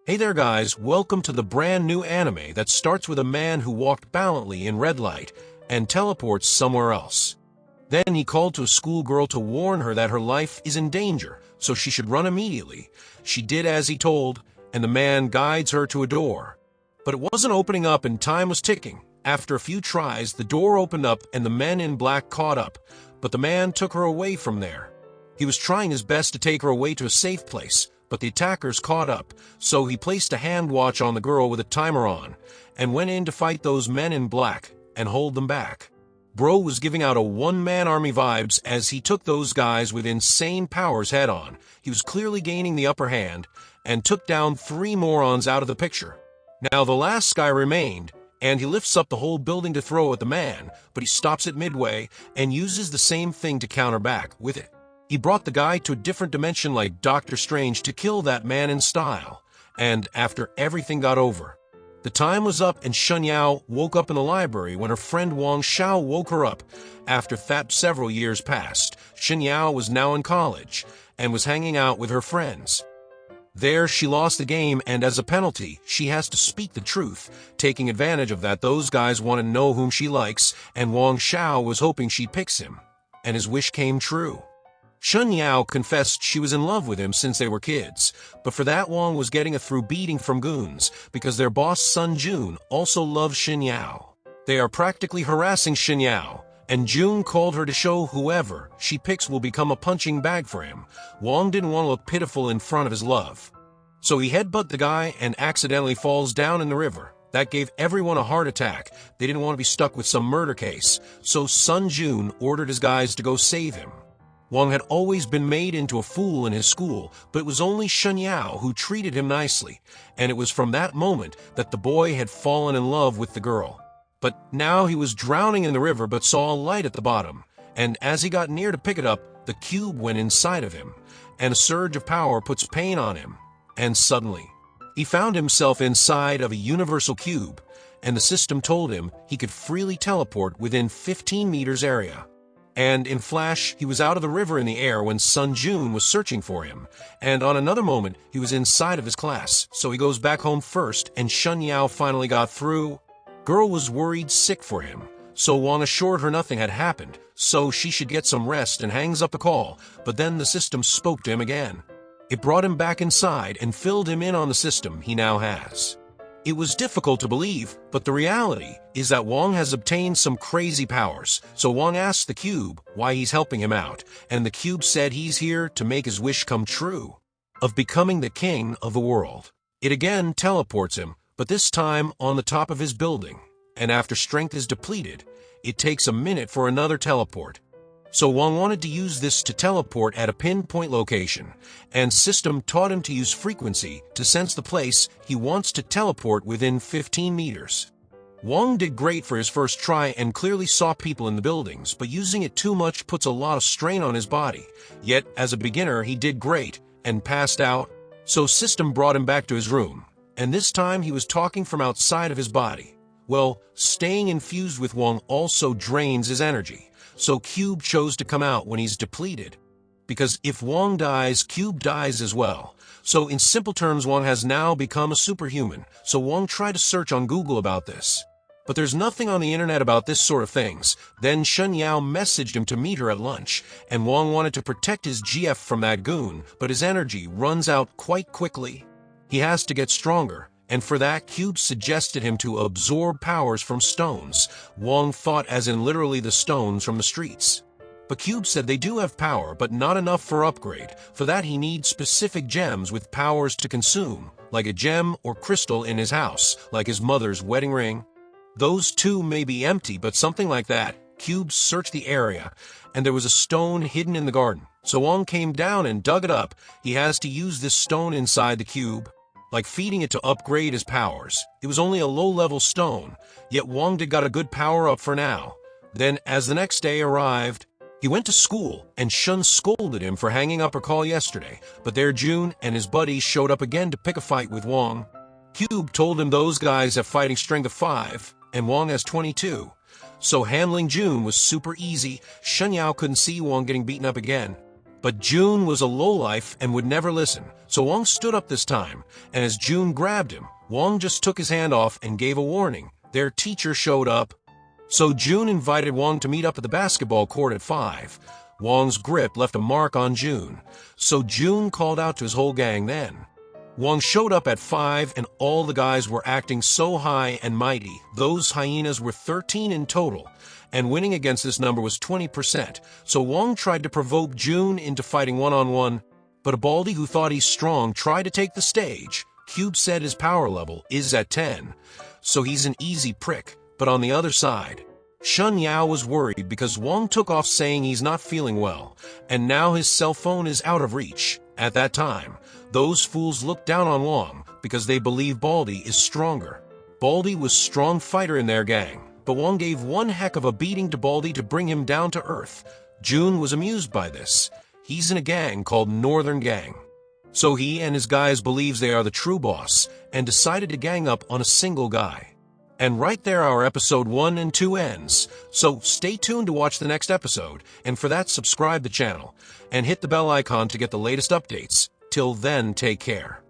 Hey there guys, welcome to the brand new anime that starts with a man who walked valiantly in red light and teleports somewhere else. Then he called to a schoolgirl to warn her that her life is in danger, so she should run immediately. She did as he told, and the man guides her to a door. But it wasn't opening up and time was ticking. After a few tries, the door opened up and the men in black caught up, but the man took her away from there. He was trying his best to take her away to a safe place, but the attackers caught up, so he placed a hand watch on the girl with a timer on, and went in to fight those men in black and hold them back. Bro was giving out a one-man army vibes as he took those guys with insane powers head-on. He was clearly gaining the upper hand, and took down 3 morons out of the picture. Now the last guy remained, and he lifts up the whole building to throw at the man, but he stops it midway and uses the same thing to counter back with it. He brought the guy to a different dimension like Doctor Strange to kill that man in style, and after everything got over, the time was up and Shen Yao woke up in the library when her friend Wang Xiaoxiu woke her up. After that several years passed, Shen Yao was now in college and was hanging out with her friends. There she lost the game, and as a penalty, she has to speak the truth, taking advantage of that those guys want to know whom she likes, and Wang Xiao was hoping she picks him, and his wish came true. Shen Yao confessed she was in love with him since they were kids, but for that Wang was getting a through beating from goons, because their boss Sun Jun also loves Shen Yao. They are practically harassing Shen Yao, and Jun called her to show whoever she picks will become a punching bag for him. Wang didn't want to look pitiful in front of his love, so he headbutted the guy and accidentally falls down in the river. That gave everyone a heart attack. They didn't want to be stuck with some murder case, so Sun Jun ordered his guys to go save him. Wang had always been made into a fool in his school, but it was only Shen Yao who treated him nicely, and it was from that moment that the boy had fallen in love with the girl. But now he was drowning in the river but saw a light at the bottom, and as he got near to pick it up, the cube went inside of him, and a surge of power puts pain on him, and suddenly, he found himself inside of a universal cube, and the system told him he could freely teleport within 15 meters area. And in flash, he was out of the river in the air when Sun Jun was searching for him, and on another moment, he was inside of his class, so he goes back home first, and Shen Yao finally got through. Girl was worried sick for him, so Wang assured her nothing had happened, so she should get some rest and hangs up the call, but then the system spoke to him again. It brought him back inside and filled him in on the system he now has. It was difficult to believe, but the reality is that Wang has obtained some crazy powers, so Wang asked the cube why he's helping him out, and the cube said he's here to make his wish come true, of becoming the king of the world. It again teleports him, but this time on the top of his building, and after strength is depleted, it takes a minute for another teleport. So Wang wanted to use this to teleport at a pinpoint location, and system taught him to use frequency to sense the place he wants to teleport within 15 meters. Wang did great for his first try and clearly saw people in the buildings, but using it too much puts a lot of strain on his body. Yet, as a beginner, he did great and passed out, so system brought him back to his room, and this time he was talking from outside of his body. Well, staying infused with Wang also drains his energy. So Cube chose to come out when he's depleted. Because if Wang dies, Cube dies as well. So in simple terms, Wang has now become a superhuman. So Wang tried to search on Google about this. But there's nothing on the internet about this sort of things. Then Shen Yao messaged him to meet her at lunch, and Wang wanted to protect his GF from that goon, but his energy runs out quite quickly. He has to get stronger. And for that, Cube suggested him to absorb powers from stones. Wang thought as in literally the stones from the streets. But Cube said they do have power, but not enough for upgrade. For that he needs specific gems with powers to consume, like a gem or crystal in his house, like his mother's wedding ring. Those two may be empty, but something like that. Cube searched the area, and there was a stone hidden in the garden. So Wang came down and dug it up. He has to use this stone inside the cube, like feeding it to upgrade his powers. It was only a low-level stone, yet Wang did got a good power-up for now. Then, as the next day arrived, he went to school, and Shun scolded him for hanging up her call yesterday, but there Jun and his buddies showed up again to pick a fight with Wang. Cube told him those guys have fighting strength of 5, and Wang has 22. So handling Jun was super easy. Shen Yao couldn't see Wang getting beaten up again. But Jun was a lowlife and would never listen, so Wang stood up this time, and as Jun grabbed him, Wang just took his hand off and gave a warning. Their teacher showed up. So Jun invited Wang to meet up at the basketball court at 5. Wang's grip left a mark on Jun, so Jun called out to his whole gang then. Wang showed up at 5 and all the guys were acting so high and mighty. Those hyenas were 13 in total, and winning against this number was 20%, so Wang tried to provoke Jun into fighting one-on-one, but a Baldy who thought he's strong tried to take the stage. Cube said his power level is at 10, so he's an easy prick. But on the other side, Shen Yao was worried because Wang took off saying he's not feeling well, and now his cell phone is out of reach. At that time, those fools looked down on Wang because they believe Baldy is stronger. Baldy was strong fighter in their gang, but Wang gave one heck of a beating to Baldy to bring him down to earth. Jun was amused by this. He's in a gang called Northern Gang. So he and his guys believes they are the true boss and decided to gang up on a single guy. And right there our episode 1 and 2 ends, so stay tuned to watch the next episode, and for that subscribe the channel, and hit the bell icon to get the latest updates. Till then, take care.